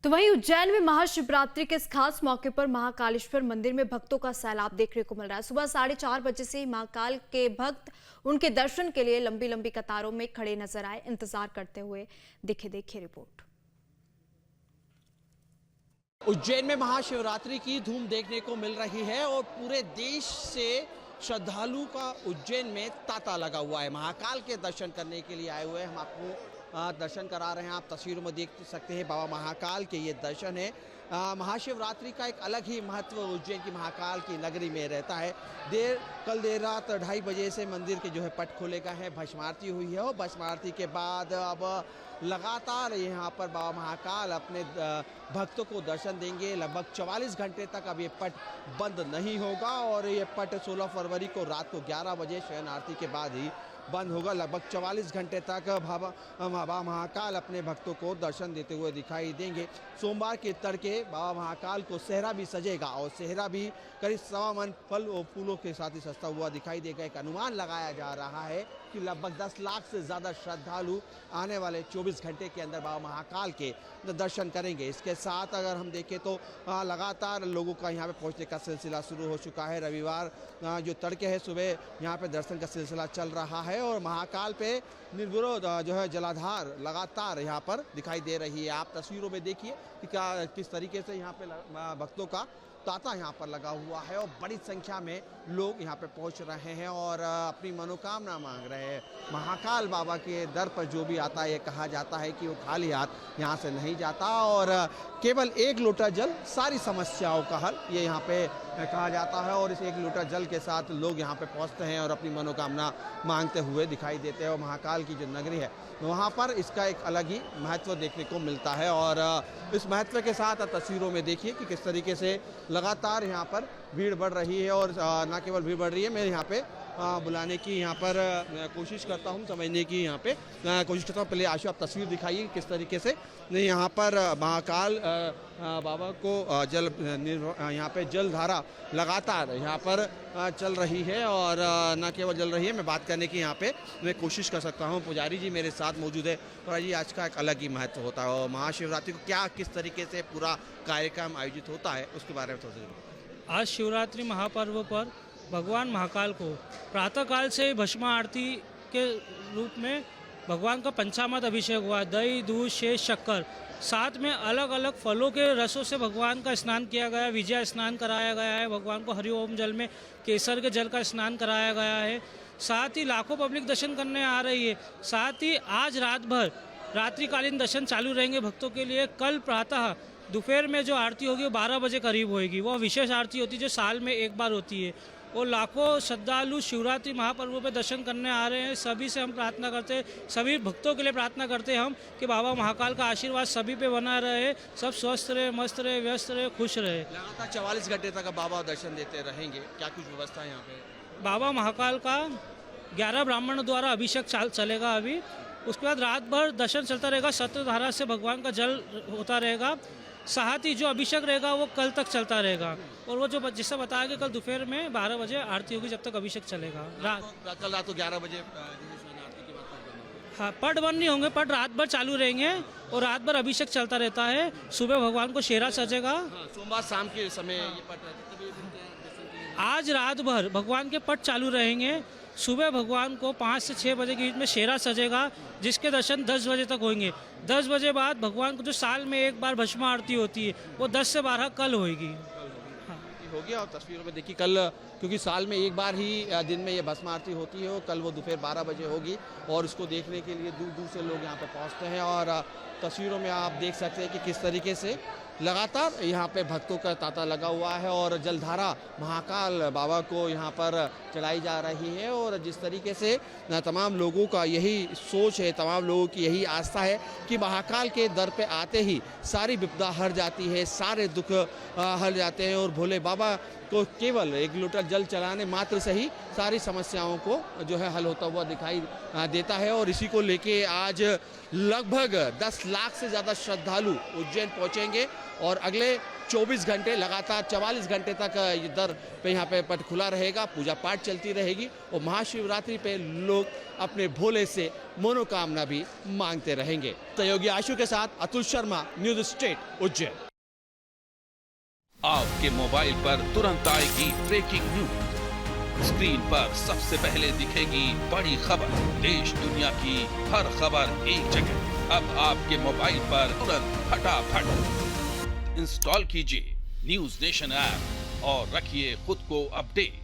तो वहीं उज्जैन में महाशिवरात्रि के इस खास मौके पर महाकालेश्वर मंदिर में भक्तों का सैलाब देखने को मिल रहा है। सुबह 4:30 बजे से ही महाकाल के भक्त उनके दर्शन के लिए लंबी लंबी कतारों में खड़े नजर आए, इंतजार करते हुए दिखे। देखिए रिपोर्ट। उज्जैन में महाशिवरात्रि की धूम देखने को मिल रही है और पूरे देश से श्रद्धालु का उज्जैन में तांता लगा हुआ है। महाकाल के दर्शन करने के लिए आए हुए हैं। हम आपको दर्शन करा रहे हैं। आप तस्वीरों में देख सकते हैं बाबा महाकाल के ये दर्शन है। महाशिवरात्रि का एक अलग ही महत्व उज्जैन की महाकाल की नगरी में रहता है। कल देर रात 2:30 बजे से मंदिर के जो है पट खोले गए हैं, भस्म आरती हुई है और भस्म आरती के बाद अब लगातार यहाँ पर बाबा महाकाल अपने भक्तों को दर्शन देंगे। लगभग 44 घंटे तक अब ये पट बंद नहीं होगा और ये पट 16 फरवरी को रात को 11 बजे शयन आरती के बाद ही बंद होगा। लगभग 44 घंटे तक बाबा महाकाल अपने भक्तों को दर्शन देते हुए दिखाई देंगे। सोमवार के तड़के बाबा महाकाल को सेहरा भी सजेगा और सेहरा भी करीब 1.25 मन फल और फूलों के साथ ही सस्ता हुआ दिखाई देगा। एक अनुमान लगाया जा रहा है कि लगभग 10 लाख से ज़्यादा श्रद्धालु आने वाले 24 घंटे के अंदर बाबा महाकाल के दर्शन करेंगे। इसके साथ अगर हम देखें तो लगातार लोगों का यहाँ पे पहुँचने का सिलसिला शुरू हो चुका है। रविवार जो तड़के है सुबह यहाँ पे दर्शन का सिलसिला चल रहा है और महाकाल पे निर्विरोध जो है जलाधार लगातार यहाँ पर दिखाई दे रही है। आप तस्वीरों में देखिए कि किस तरीके से यहाँ पे भक्तों का तांता यहाँ पर लगा हुआ है और बड़ी संख्या में लोग यहाँ पे पहुँच रहे हैं और अपनी मनोकामना मांग रहे हैं। महाकाल बाबा के दर पर जो भी आता है ये कहा जाता है कि वो खाली हाथ यहाँ से नहीं जाता और केवल एक लोटा जल सारी समस्याओं का हल, ये यहाँ पे कहा जाता है। और इस एक लोटा जल के साथ लोग यहाँ पे पहुँचते हैं और अपनी मनोकामना मांगते हुए दिखाई देते हैं। और महाकाल की जो नगरी है वहाँ पर इसका एक अलग ही महत्व देखने को मिलता है और इस महत्व के साथ तस्वीरों में देखिए कि किस तरीके से लगातार यहाँ पर भीड़ बढ़ रही है। और न केवल भीड़ बढ़ रही है, मैं यहाँ पे बुलाने की यहाँ पर कोशिश करता हूँ, समझने की यहाँ पे कोशिश करता हूँ। पहले आशु आप तस्वीर दिखाइए किस तरीके से यहाँ पर महाकाल बाबा को यहाँ पे जल धारा लगातार यहाँ पर चल रही है और न केवल जल रही है, मैं बात करने की यहाँ पे मैं कोशिश कर सकता हूँ। पुजारी जी मेरे साथ मौजूद है। पुजारी जी, आज का एक अलग ही महत्व होता है और महाशिवरात्रि को क्या किस तरीके से पूरा कार्यक्रम आयोजित होता है उसके बारे में थोड़ा। आज शिवरात्रि महापर्व पर भगवान महाकाल को प्रातःकाल से भस्म आरती के रूप में भगवान का पंचामृत अभिषेक हुआ। दही, दूध, शेष, शक्कर, साथ में अलग अलग फलों के रसों से भगवान का स्नान किया गया। विजय स्नान कराया गया है। भगवान को हरिओम जल में केसर के जल का स्नान कराया गया है। साथ ही लाखों पब्लिक दर्शन करने आ रही है। साथ ही आज रात भर रात्रिकालीन दर्शन चालू रहेंगे भक्तों के लिए। कल प्रातः दोपहर में जो आरती होगी वो 12 बजे करीब होगी। वो विशेष आरती होती है जो साल में एक बार होती है। और लाखों श्रद्धालु शिवरात्रि महापर्व पे दर्शन करने आ रहे हैं। सभी से हम प्रार्थना करते हैं, सभी भक्तों के लिए प्रार्थना करते हैं हम कि बाबा महाकाल का आशीर्वाद सभी पे बना रहे, सब स्वस्थ रहे, मस्त रहे, व्यस्त रहे, खुश रहे। लगातार 44 घंटे तक बाबा दर्शन देते रहेंगे, क्या कुछ व्यवस्था है यहाँ पे? बाबा महाकाल का 11 ब्राह्मणों द्वारा अभिषेक चलेगा अभी। उसके बाद रात भर दर्शन चलता रहेगा। सत्यधारा से भगवान का जल होता रहेगा। साथ ही जो अभिषेक रहेगा वो कल तक चलता रहेगा। और वो जो जिससे बताया कि कल दोपहर में 12 बजे आरती होगी, जब तक अभिषेक चलेगा। कल रात को 11 बजे हाँ, पट बंद नहीं होंगे, पट रात भर चालू रहेंगे और रात भर अभिषेक चलता रहता है। सुबह भगवान को शेरा सजेगा। सोमवार शाम के समय ये पट आज रात भर भगवान के पट चालू रहेंगे। सुबह भगवान को 5 से 6 बजे के बीच में शेरा सजेगा, जिसके दर्शन 10 बजे तक होंगे। 10 बजे बाद भगवान को जो साल में एक बार भस्म आरती होती है वो 10 से 12 कल होगी। होगी। और तस्वीरों में देखिए कल, क्योंकि साल में एक बार ही दिन में ये भस्म आरती होती है और कल वो दोपहर 12 बजे होगी और इसको देखने के लिए दूर दूर से लोग यहाँ पे पहुँचते हैं। और तस्वीरों में आप देख सकते हैं कि किस तरीके से लगातार यहाँ पे भक्तों का तांता लगा हुआ है और जलधारा महाकाल बाबा को यहाँ पर चढ़ाई जा रही है। और जिस तरीके से तमाम लोगों का यही सोच है, तमाम लोगों की यही आस्था है कि महाकाल के दर पे आते ही सारी विपदा हर जाती है, सारे दुख हर जाते हैं और भोले बाबा को केवल एक लोटा जल चलाने मात्र से ही सारी समस्याओं को जो है हल होता हुआ दिखाई देता है। और इसी को लेके आज लगभग 10 लाख से ज़्यादा श्रद्धालु उज्जैन पहुंचेंगे और अगले 24 घंटे लगातार 44 घंटे तक ये दर पे यहाँ पे पट खुला रहेगा, पूजा पाठ चलती रहेगी और महाशिवरात्रि पे लोग अपने भोले से मनोकामना भी मांगते रहेंगे। सहयोगी आशु के साथ अतुल शर्मा, न्यूज स्टेट उज्जैन। आपके मोबाइल पर तुरंत आएगी ब्रेकिंग न्यूज, स्क्रीन पर सबसे पहले दिखेगी बड़ी खबर, देश दुनिया की हर खबर एक जगह। अब आपके मोबाइल पर तुरंत फटाफट इंस्टॉल कीजिए न्यूज नेशन ऐप और रखिए खुद को अपडेट।